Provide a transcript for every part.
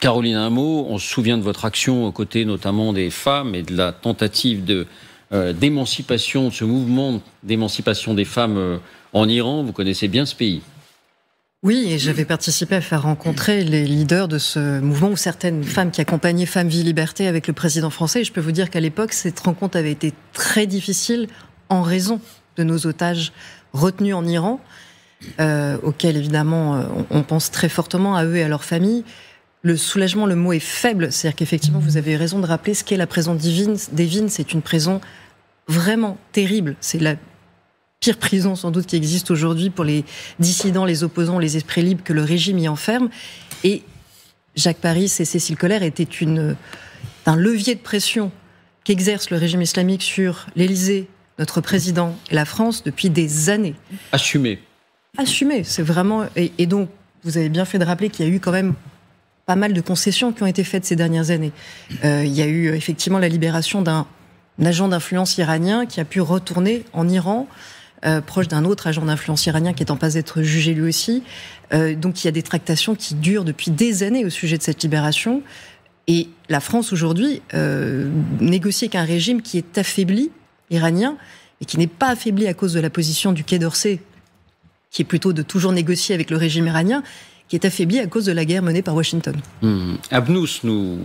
Caroline, un mot, on se souvient de votre action aux côtés notamment des femmes et de la tentative d'émancipation, de ce mouvement d'émancipation des femmes en Iran. Vous connaissez bien ce pays. Oui, et j'avais participé à faire rencontrer les leaders de ce mouvement, ou certaines femmes qui accompagnaient Femmes, Vie, Liberté avec le président français. Et je peux vous dire qu'à l'époque, cette rencontre avait été très difficile en raison de nos otages retenus en Iran, auxquels évidemment on pense très fortement, à eux et à leurs familles. Le soulagement, le mot est faible, c'est-à-dire qu'effectivement vous avez raison de rappeler ce qu'est la prison d'Evin. C'est une prison vraiment terrible, c'est la pire prison sans doute qui existe aujourd'hui pour les dissidents, les opposants, les esprits libres que le régime y enferme. Et Jacques Paris et Cécile Collère étaient un levier de pression qu'exerce le régime islamique sur l'Élysée, notre président et la France depuis des années. Assumé, c'est vraiment... Et donc, vous avez bien fait de rappeler qu'il y a eu quand même pas mal de concessions qui ont été faites ces dernières années. Il y a eu effectivement la libération d'un agent d'influence iranien qui a pu retourner en Iran, proche d'un autre agent d'influence iranien qui est en passe d'être jugé lui aussi. Donc il y a des tractations qui durent depuis des années au sujet de cette libération. Et la France aujourd'hui négocie avec un régime qui est affaibli, iranien, et qui n'est pas affaibli à cause de la position du Quai d'Orsay, qui est plutôt de toujours négocier avec le régime iranien, qui est affaibli à cause de la guerre menée par Washington. Abnous nous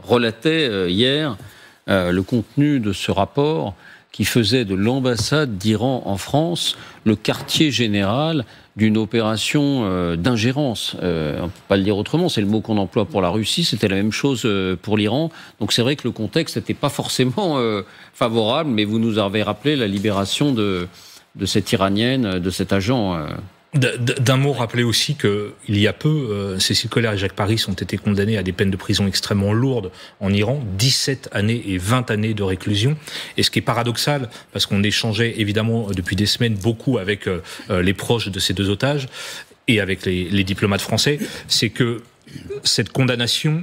relatait hier le contenu de ce rapport qui faisait de l'ambassade d'Iran en France le quartier général d'une opération d'ingérence. On ne peut pas le dire autrement, c'est le mot qu'on emploie pour la Russie, c'était la même chose pour l'Iran. Donc c'est vrai que le contexte n'était pas forcément favorable, mais vous nous avez rappelé la libération de cette Iranienne, de cet agent... D'un mot, rappeler aussi qu'il y a peu, Cécile Collère et Jacques Paris ont été condamnés à des peines de prison extrêmement lourdes en Iran, 17 années et 20 années de réclusion. Et ce qui est paradoxal, parce qu'on échangeait évidemment depuis des semaines beaucoup avec les proches de ces deux otages et avec les diplomates français, c'est que cette condamnation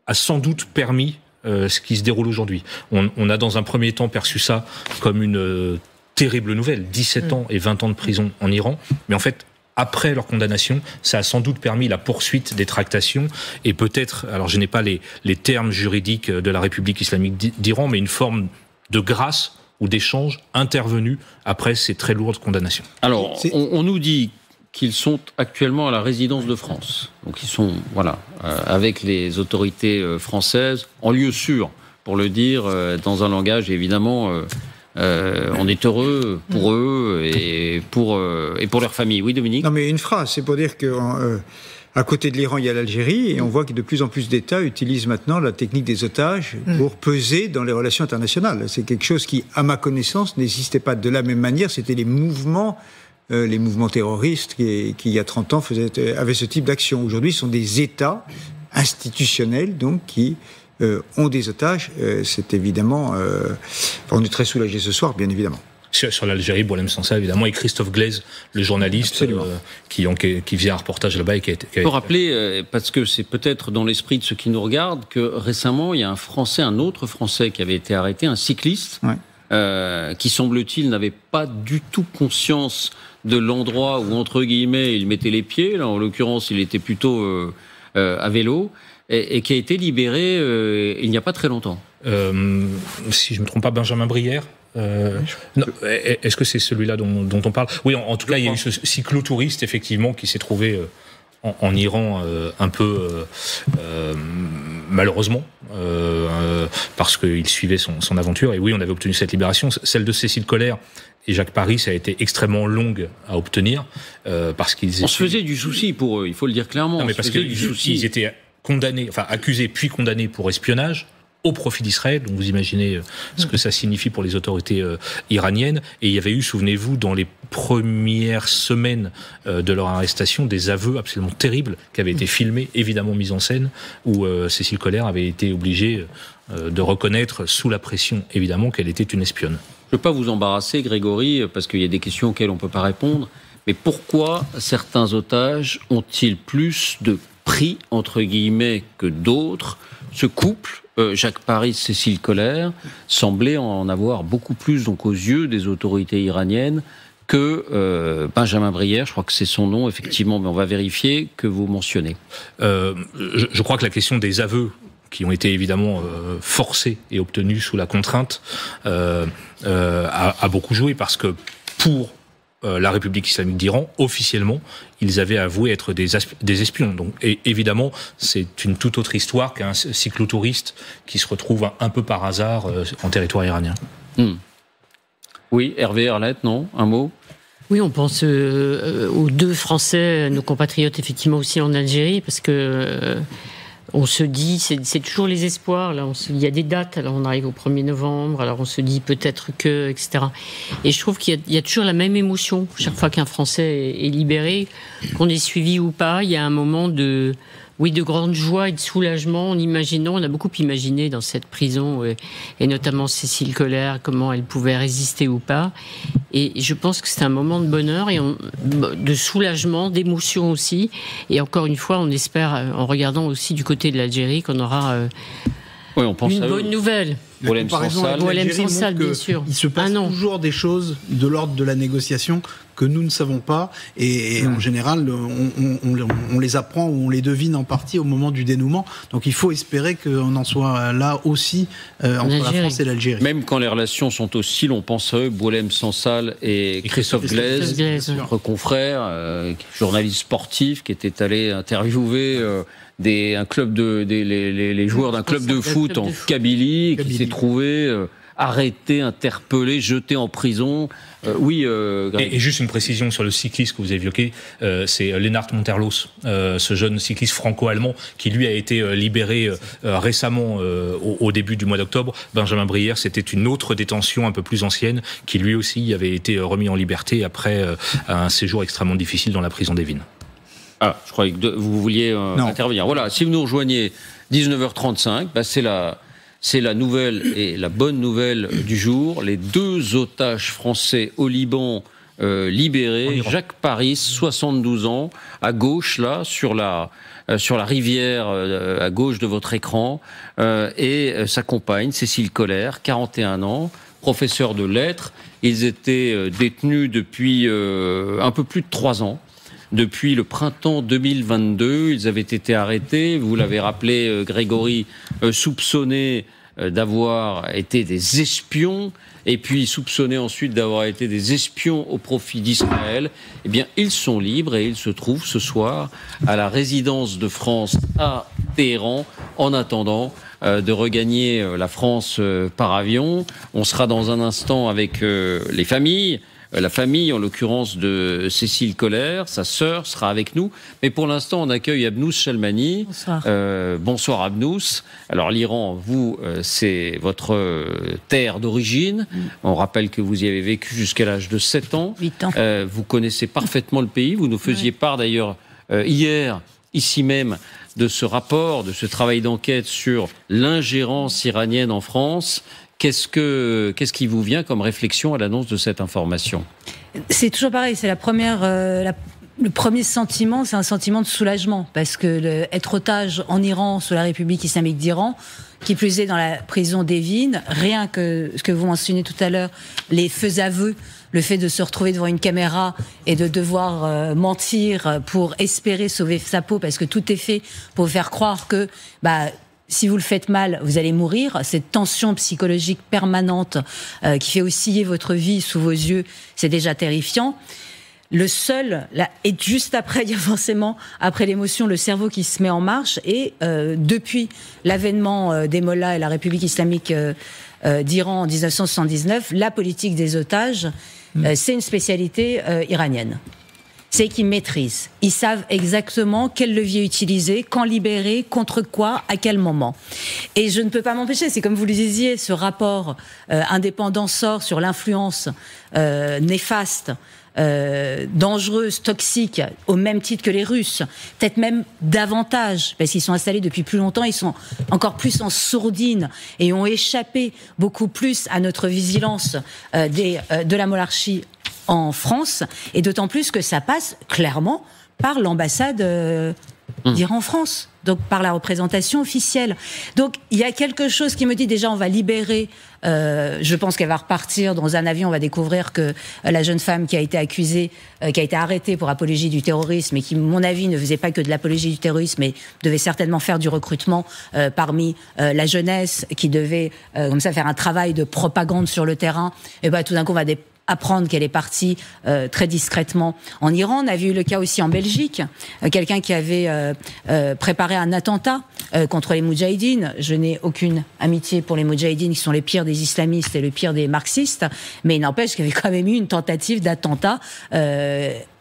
a sans doute permis ce qui se déroule aujourd'hui. On a dans un premier temps perçu ça comme une... terrible nouvelle, 17 ans et 20 ans de prison en Iran. Mais en fait, après leur condamnation, ça a sans doute permis la poursuite des tractations et peut-être, alors je n'ai pas les termes juridiques de la République islamique d'Iran, mais une forme de grâce ou d'échange intervenu après ces très lourdes condamnations. Alors, on nous dit qu'ils sont actuellement à la résidence de France. Donc ils sont, avec les autorités françaises, en lieu sûr, pour le dire, dans un langage évidemment... on est heureux pour eux et pour leur famille. Oui, Dominique ? Non, mais une phrase, c'est pour dire qu'à côté de l'Iran, il y a l'Algérie, et on voit que de plus en plus d'États utilisent maintenant la technique des otages pour peser dans les relations internationales. C'est quelque chose qui, à ma connaissance, n'existait pas de la même manière. C'était les mouvements terroristes qui il y a 30 ans, avaient ce type d'action. Aujourd'hui, ce sont des États institutionnels, donc, qui... ont des otages, c'est évidemment... on est très soulagés ce soir, bien évidemment. Sur l'Algérie, Boualem Sansa, évidemment, et Christophe Glaise, le journaliste qui faisait un reportage là-bas. Il faut rappeler, parce que c'est peut-être dans l'esprit de ceux qui nous regardent, que récemment, il y a un autre Français qui avait été arrêté, un cycliste, qui, semble-t-il, n'avait pas du tout conscience de l'endroit où, entre guillemets, il mettait les pieds. Là, en l'occurrence, il était plutôt à vélo. Et qui a été libéré il n'y a pas très longtemps. Si je ne me trompe pas, Benjamin Brière. Non, est-ce que c'est celui-là dont on parle ? Oui, en tout cas, il y a eu ce cyclotouriste, effectivement, qui s'est trouvé en Iran un peu malheureusement, parce qu'il suivait son aventure. Et oui, on avait obtenu cette libération. Celle de Cécile Collère et Jacques Paris, ça a été extrêmement longue à obtenir, parce qu'ils... On se faisait du souci pour eux, il faut le dire clairement. Non, mais parce qu'ils étaient... accusés puis condamnés pour espionnage au profit d'Israël. Donc vous imaginez ce que ça signifie pour les autorités iraniennes. Et il y avait eu, souvenez-vous, dans les premières semaines de leur arrestation, des aveux absolument terribles qui avaient été filmés, évidemment mis en scène, où Cécile Collère avait été obligée de reconnaître, sous la pression évidemment, qu'elle était une espionne. Je ne veux pas vous embarrasser, Grégory, parce qu'il y a des questions auxquelles on ne peut pas répondre. Mais pourquoi certains otages ont-ils plus de prix, entre guillemets, que d'autres? Ce couple, Jacques Paris, Cécile Collère, semblait en avoir beaucoup plus, donc aux yeux des autorités iraniennes, que Benjamin Brière, je crois que c'est son nom, effectivement, mais on va vérifier, que vous mentionnez. Je crois que la question des aveux, qui ont été évidemment forcés et obtenus sous la contrainte, a beaucoup joué, parce que pour la République islamique d'Iran, officiellement, ils avaient avoué être des espions. Donc, et évidemment, c'est une toute autre histoire qu'un cyclotouriste qui se retrouve un peu par hasard en territoire iranien. Oui, Hervé, Arlette, non ? Un mot ? Oui, on pense aux 2 Français, nos compatriotes, effectivement, aussi en Algérie, parce que on se dit, c'est toujours les espoirs. Là, il y a des dates, alors on arrive au 1er novembre, alors on se dit peut-être que, etc. Et je trouve qu'il y a toujours la même émotion chaque fois qu'un Français est libéré, qu'on est suivi ou pas. Il y a un moment de grande joie et de soulagement en imaginant, on a beaucoup imaginé dans cette prison, et notamment Cécile Kohler, comment elle pouvait résister ou pas. Et je pense que c'est un moment de bonheur et de soulagement, d'émotion aussi. Et encore une fois, on espère, en regardant aussi du côté de l'Algérie, qu'on aura on pense une bonne nouvelle. Boualem Sansal, bien sûr. Il se passe toujours des choses de l'ordre de la négociation que nous ne savons pas, et en général, on les apprend ou on les devine en partie au moment du dénouement. Donc il faut espérer qu'on en soit là aussi entre la France et l'Algérie. Même quand les relations sont hostiles, on pense à eux, Boualem Sansal et Christophe Glaise, notre confrère, journaliste sportif, qui était allé interviewer les joueurs d'un club de foot en Kabylie, qui s'est trouvé arrêté, interpellé, jeté en prison. Et juste une précision sur le cycliste que vous évoquez, c'est Lennart Monterlos, ce jeune cycliste franco-allemand qui lui a été libéré récemment au début du mois d'octobre. Benjamin Brière, c'était une autre détention un peu plus ancienne qui lui aussi avait été remis en liberté après un séjour extrêmement difficile dans la prison d'Evin. Ah, je croyais que vous vouliez intervenir. Voilà, si vous nous rejoignez 19h35, c'est la nouvelle et la bonne nouvelle du jour. Les 2 otages français au Liban libérés. Jacques Paris, 72 ans, à gauche, là, sur la rivière, à gauche de votre écran, et sa compagne, Cécile Kohler, 41 ans, professeur de lettres. Ils étaient détenus depuis un peu plus de 3 ans. Depuis le printemps 2022, ils avaient été arrêtés, vous l'avez rappelé, Grégory, soupçonnés d'avoir été des espions, et puis soupçonnés ensuite d'avoir été des espions au profit d'Israël. Eh bien, ils sont libres et ils se trouvent ce soir à la résidence de France à Téhéran, en attendant de regagner la France par avion. On sera dans un instant avec les familles. La famille, en l'occurrence de Cécile Kohler, sa sœur, sera avec nous. Mais pour l'instant, on accueille Abnous Chalmani. Bonsoir. Bonsoir Abnous. Alors l'Iran, vous, c'est votre terre d'origine. On rappelle que vous y avez vécu jusqu'à l'âge de 7 ans. 8 ans. Vous connaissez parfaitement le pays. Vous nous faisiez part d'ailleurs hier, ici même, de ce rapport, de ce travail d'enquête sur l'ingérence iranienne en France. Qu'est-ce qui vous vient comme réflexion à l'annonce de cette information ? C'est toujours pareil, c'est le premier sentiment, c'est un sentiment de soulagement, parce que être otage en Iran, sous la République islamique d'Iran, qui plus est dans la prison d'Evin, rien que ce que vous mentionnez tout à l'heure, les feux aveux, le fait de se retrouver devant une caméra et de devoir mentir pour espérer sauver sa peau, parce que tout est fait pour faire croire que si vous le faites mal, vous allez mourir. Cette tension psychologique permanente qui fait osciller votre vie sous vos yeux, c'est déjà terrifiant. Et juste après, il y a forcément, après l'émotion, le cerveau qui se met en marche. Et depuis l'avènement des mollahs et la République islamique d'Iran en 1979, la politique des otages, c'est une spécialité iranienne. C'est qu'ils maîtrisent. Ils savent exactement quel levier utiliser, quand libérer, contre quoi, à quel moment. Et je ne peux pas m'empêcher, c'est comme vous le disiez, ce rapport indépendant sort sur l'influence néfaste, dangereuse, toxique, au même titre que les Russes, peut-être même davantage, parce qu'ils sont installés depuis plus longtemps, ils sont encore plus en sourdine et ont échappé beaucoup plus à notre vigilance de la monarchie en France, et d'autant plus que ça passe clairement par l'ambassade d'Iran en France, donc par la représentation officielle. Donc il y a quelque chose qui me dit déjà on va libérer, je pense qu'elle va repartir dans un avion, on va découvrir que la jeune femme qui a été accusée, qui a été arrêtée pour apologie du terrorisme et qui, à mon avis, ne faisait pas que de l'apologie du terrorisme, mais devait certainement faire du recrutement parmi la jeunesse, qui devait comme ça faire un travail de propagande sur le terrain, et ben tout d'un coup on va apprendre qu'elle est partie très discrètement en Iran. On a vu le cas aussi en Belgique, quelqu'un qui avait préparé un attentat contre les Moudjahidines. Je n'ai aucune amitié pour les Moudjahidines, qui sont les pires des islamistes et le pire des marxistes, mais il n'empêche qu'il y avait quand même eu une tentative d'attentat.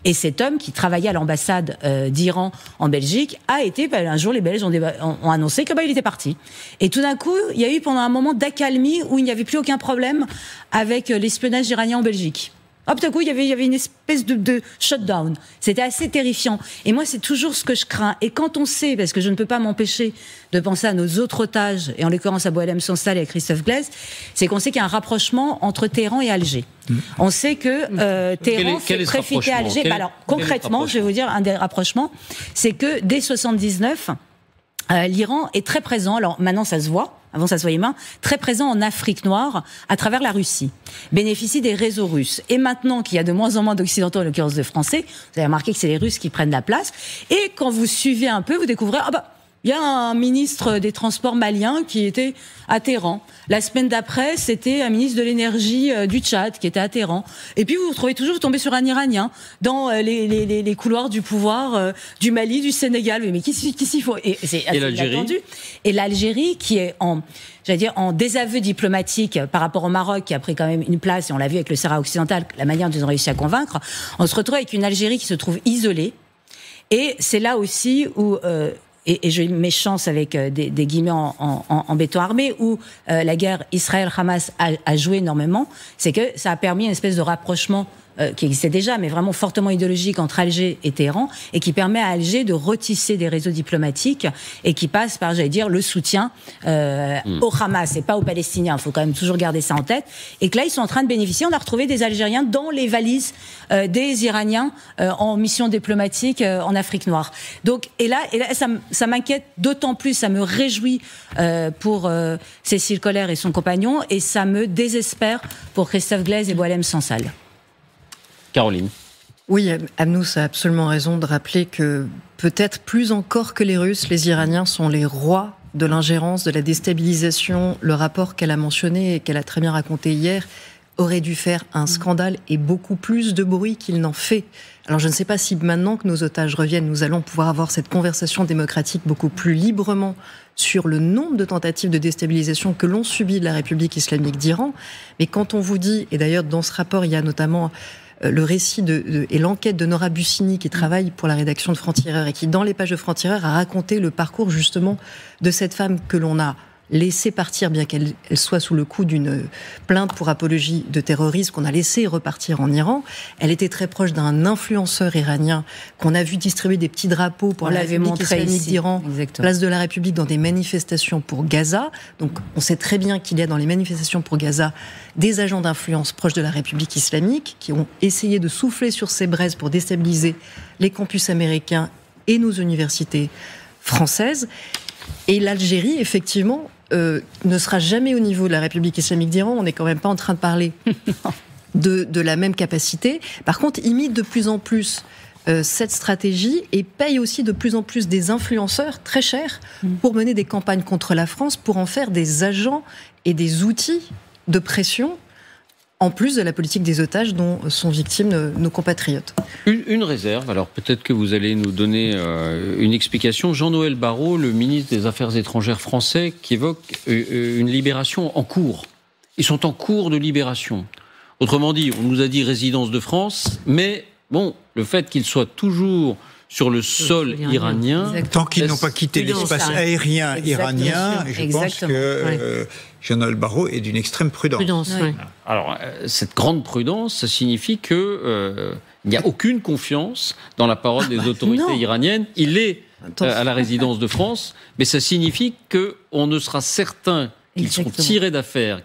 Et cet homme qui travaillait à l'ambassade d'Iran en Belgique a été, un jour les Belges ont annoncé que il était parti. Et tout d'un coup, il y a eu pendant un moment d'accalmie où il n'y avait plus aucun problème avec l'espionnage iranien en Belgique. Hop, tout d'un coup, il y avait une espèce de shutdown. C'était assez terrifiant. Et moi, c'est toujours ce que je crains. Et quand on sait, parce que je ne peux pas m'empêcher de penser à nos autres otages, et en l'occurrence à Boualem Sansal et à Christophe Glaise, c'est qu'on sait qu'il y a un rapprochement entre Téhéran et Alger. On sait que Téhéran fait préfiter Alger. Alors, concrètement, je vais vous dire, un des rapprochements, c'est que dès 79, l'Iran est très présent. Alors, maintenant, ça se voit. Avant ça se voyait moins, très présent en Afrique noire à travers la Russie, bénéficie des réseaux russes. Et maintenant qu'il y a de moins en moins d'Occidentaux, en l'occurrence de Français, vous avez remarqué que c'est les Russes qui prennent la place. Et quand vous suivez un peu, vous découvrez, il y a un ministre des Transports malien qui était à Téhéran. La semaine d'après, c'était un ministre de l'énergie du Tchad qui était à Téhéran. Et puis vous tombez sur un Iranien dans les couloirs du pouvoir du Mali, du Sénégal. Mais qu'est-ce qu'il faut ? Et c'est assez inattendu. Et l'Algérie qui est en désaveu diplomatique par rapport au Maroc, qui a pris quand même une place, et on l'a vu avec le Sahara occidental, la manière dont ils ont réussi à convaincre, on se retrouve avec une Algérie qui se trouve isolée. Et c'est là aussi où... et je mets chance avec des guillemets en béton armé, où la guerre Israël-Hamas a joué énormément, c'est que ça a permis une espèce de rapprochement qui existait déjà, mais vraiment fortement idéologique entre Alger et Téhéran, et qui permet à Alger de retisser des réseaux diplomatiques, et qui passe par, le soutien au Hamas et pas aux Palestiniens. Il faut quand même toujours garder ça en tête. Et que là, ils sont en train de bénéficier. On a retrouvé des Algériens dans les valises des Iraniens en mission diplomatique en Afrique noire. Donc, et là ça m'inquiète d'autant plus, ça me réjouit pour Cécile Collère et son compagnon, et ça me désespère pour Christophe Glaise et Boualem Sansal. Caroline. Oui, Amnous a absolument raison de rappeler que peut-être plus encore que les Russes, les Iraniens sont les rois de l'ingérence, de la déstabilisation. Le rapport qu'elle a mentionné et qu'elle a très bien raconté hier aurait dû faire un scandale et beaucoup plus de bruit qu'il n'en fait. Alors je ne sais pas si maintenant que nos otages reviennent, nous allons pouvoir avoir cette conversation démocratique beaucoup plus librement sur le nombre de tentatives de déstabilisation que l'on subit de la République islamique d'Iran. Mais quand on vous dit, et d'ailleurs dans ce rapport il y a notamment le récit et l'enquête de Nora Bussini, qui travaille pour la rédaction de Franc-Tireur et qui, dans les pages de Franc-Tireur, a raconté le parcours justement de cette femme que l'on a laissée partir, bien qu'elle soit sous le coup d'une plainte pour apologie de terrorisme, qu'on a laissé repartir en Iran. Elle était très proche d'un influenceur iranien qu'on a vu distribuer des petits drapeaux pour la République islamique d'Iran, place de la République, dans des manifestations pour Gaza. Donc on sait très bien qu'il y a dans les manifestations pour Gaza des agents d'influence proches de la République islamique qui ont essayé de souffler sur ces braises pour déstabiliser les campus américains et nos universités françaises. Et l'Algérie, effectivement, ne sera jamais au niveau de la République islamique d'Iran. On n'est quand même pas en train de parler de la même capacité. Par contre, imite de plus en plus cette stratégie et paye aussi de plus en plus des influenceurs très chers pour mener des campagnes contre la France, pour en faire des agents et des outils de pression, en plus de la politique des otages dont sont victimes nos compatriotes. Une réserve, alors peut-être que vous allez nous donner une explication. Jean-Noël Barrot, le ministre des Affaires étrangères français, qui évoque une libération en cours. Ils sont en cours de libération. Autrement dit, on nous a dit résidence de France, mais bon, le fait qu'ils soient toujours sur le sol iranien... Tant qu'ils n'ont pas quitté l'espace aérien iranien, je pense que Jean-Noël Barrot est d'une extrême prudence. Alors, cette grande prudence, ça signifie qu'il n'y a aucune confiance dans la parole des autorités iraniennes. Il est à la résidence de France, mais ça signifie qu'on ne sera certain qu'ils sont tirés d'affaire,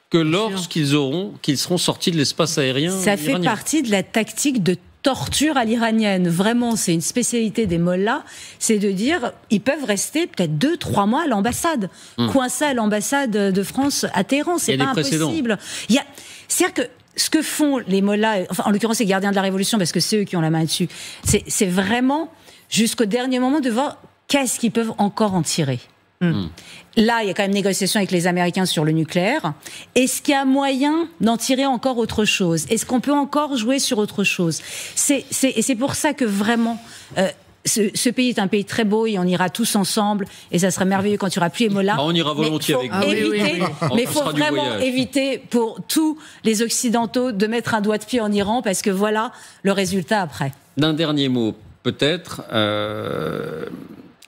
que lorsqu'ils seront sortis de l'espace aérien Ça fait iranien. Partie de la tactique de torture à l'iranienne. Vraiment, c'est une spécialité des mollahs, c'est de dire, ils peuvent rester peut-être 2-3 mois à l'ambassade, coincés à l'ambassade de France à Téhéran. C'est pas impossible. C'est-à-dire que ce que font les mollahs, enfin, en l'occurrence les gardiens de la Révolution, parce que c'est eux qui ont la main dessus, c'est vraiment jusqu'au dernier moment de voir qu'est-ce qu'ils peuvent encore en tirer. Là, il y a quand même négociation avec les Américains sur le nucléaire. Est-ce qu'il y a moyen d'en tirer encore autre chose ? Est-ce qu'on peut encore jouer sur autre chose ? Et c'est pour ça que vraiment, ce pays est un pays très beau et on ira tous ensemble et ça serait merveilleux quand il n'y aura plus les mollahs. On ira volontiers avec vous. Mais il faut vraiment éviter pour tous les Occidentaux de mettre un doigt de pied en Iran parce que voilà le résultat après. D'un dernier mot, peut-être...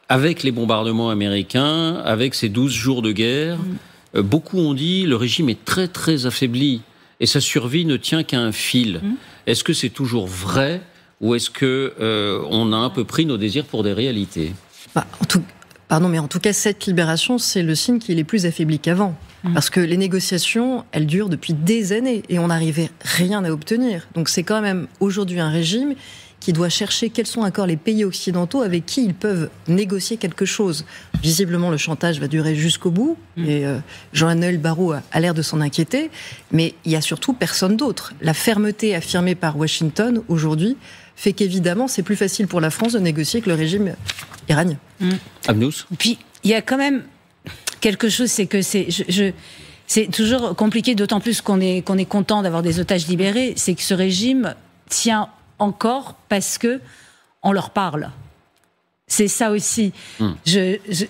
Avec les bombardements américains, avec ces 12 jours de guerre, beaucoup ont dit le régime est très très affaibli et sa survie ne tient qu'à un fil. Est-ce que c'est toujours vrai ou est-ce que on a un peu pris nos désirs pour des réalités ? En tout cas, cette libération, c'est le signe qu'il est plus affaibli qu'avant. Parce que les négociations, elles durent depuis des années et on n'arrivait rien à obtenir. Donc c'est quand même aujourd'hui un régime qui doit chercher quels sont encore les pays occidentaux avec qui ils peuvent négocier quelque chose. Visiblement, le chantage va durer jusqu'au bout, et Jean-Noël Barrot a l'air de s'en inquiéter, mais il y a surtout personne d'autre. La fermeté affirmée par Washington, aujourd'hui, fait qu'évidemment, c'est plus facile pour la France de négocier que le régime iranien. Abnous ? Puis, il y a quand même quelque chose, c'est que c'est toujours compliqué, d'autant plus qu'on est content d'avoir des otages libérés, c'est que ce régime tient encore parce que on leur parle. C'est ça aussi.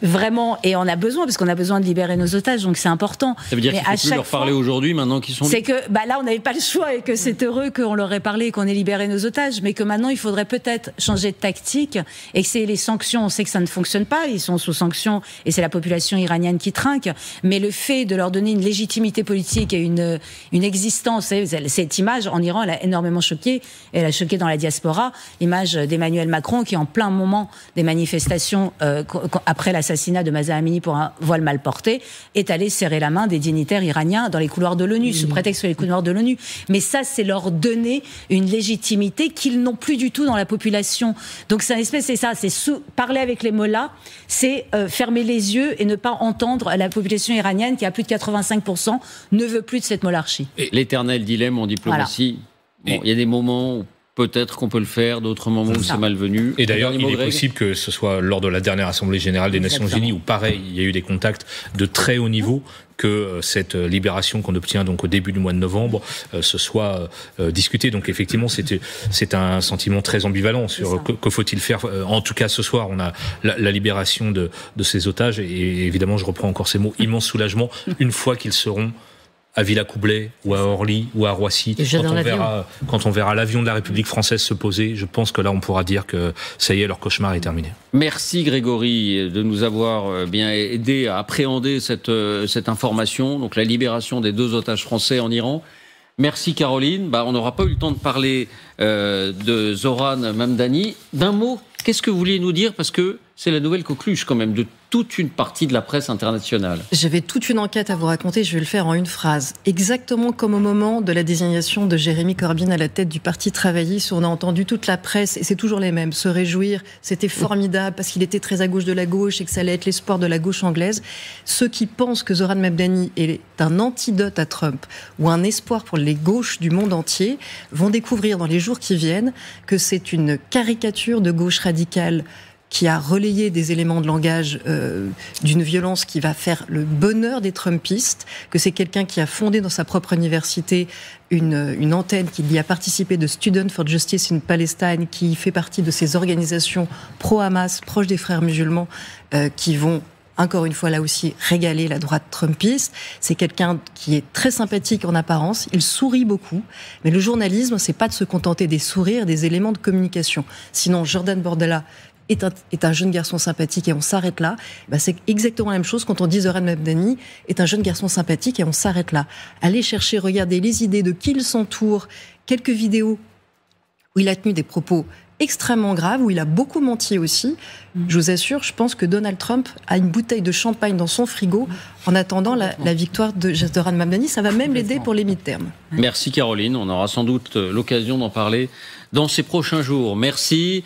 Vraiment, et on a besoin, parce qu'on a besoin de libérer nos otages, donc c'est important. Ça veut dire qu'il ne faut plus leur parler aujourd'hui, maintenant qu'ils sont... C'est que là, on n'avait pas le choix, et que c'est heureux qu'on leur ait parlé et qu'on ait libéré nos otages, mais que maintenant, il faudrait peut-être changer de tactique, et que c'est les sanctions, on sait que ça ne fonctionne pas, ils sont sous sanctions, et c'est la population iranienne qui trinque, mais le fait de leur donner une légitimité politique et une existence, cette image, en Iran, elle a énormément choqué, elle a choqué dans la diaspora, l'image d'Emmanuel Macron, qui en plein moment des manifestations après l'assassinat de Mahsa Amini pour un voile mal porté, est allé serrer la main des dignitaires iraniens dans les couloirs de l'ONU, sous prétexte que les couloirs de l'ONU. Mais ça, c'est leur donner une légitimité qu'ils n'ont plus du tout dans la population. Donc c'est une espèce, c'est ça, c'est parler avec les mollahs, c'est fermer les yeux et ne pas entendre la population iranienne qui, à plus de 85%, ne veut plus de cette monarchie. Et l'éternel dilemme en diplomatie. Voilà. Bon, il y a des moments où peut-être qu'on peut le faire, d'autres moments où c'est malvenu. Et d'ailleurs, il est possible que ce soit lors de la dernière Assemblée Générale des Nations Unies, où pareil, il y a eu des contacts de très haut niveau, que cette libération qu'on obtient donc au début du mois de novembre se soit discutée. Donc effectivement, c'est un sentiment très ambivalent sur que faut-il faire. En tout cas, ce soir, on a la libération de ces otages, et évidemment, je reprends encore ces mots, immense soulagement, une fois qu'ils seront à Villacoublay ou à Orly ou à Roissy, quand on verra l'avion de la République française se poser, je pense que là on pourra dire que ça y est, leur cauchemar est terminé. Merci Grégory de nous avoir bien aidé à appréhender cette information, donc la libération des 2 otages français en Iran. Merci Caroline. On n'aura pas eu le temps de parler de Zoran Mamdani. D'un mot, qu'est-ce que vous vouliez nous dire ? Parce que c'est la nouvelle coqueluche quand même de toute une partie de la presse internationale. J'avais toute une enquête à vous raconter, je vais le faire en une phrase. Exactement comme au moment de la désignation de Jérémy Corbyn à la tête du Parti travailliste, où on a entendu toute la presse, et c'est toujours les mêmes, se réjouir, c'était formidable parce qu'il était très à gauche de la gauche et que ça allait être l'espoir de la gauche anglaise. Ceux qui pensent que Zoran Mamdani est un antidote à Trump ou un espoir pour les gauches du monde entier vont découvrir dans les jours qui viennent que c'est une caricature de gauche radicale qui a relayé des éléments de langage d'une violence qui va faire le bonheur des Trumpistes, que c'est quelqu'un qui a fondé dans sa propre université une antenne, qui y a participé de Students for Justice in Palestine, qui fait partie de ces organisations pro-Hamas, proches des frères musulmans, qui vont encore une fois là aussi régaler la droite trumpiste. C'est quelqu'un qui est très sympathique en apparence, il sourit beaucoup, mais le journalisme, c'est pas de se contenter des sourires, des éléments de communication. Sinon, Jordan Bordella est un jeune garçon sympathique et on s'arrête là. C'est exactement la même chose quand on dit Zoran Mamdani est un jeune garçon sympathique et on s'arrête là. Allez chercher, regardez les idées de qui il s'entoure, quelques vidéos où il a tenu des propos extrêmement grave, où il a beaucoup menti aussi. Je vous assure, je pense que Donald Trump a une bouteille de champagne dans son frigo en attendant la victoire de Zoran Mamdani. Ça va même l'aider pour les midterms. Merci Caroline, on aura sans doute l'occasion d'en parler dans ces prochains jours. Merci.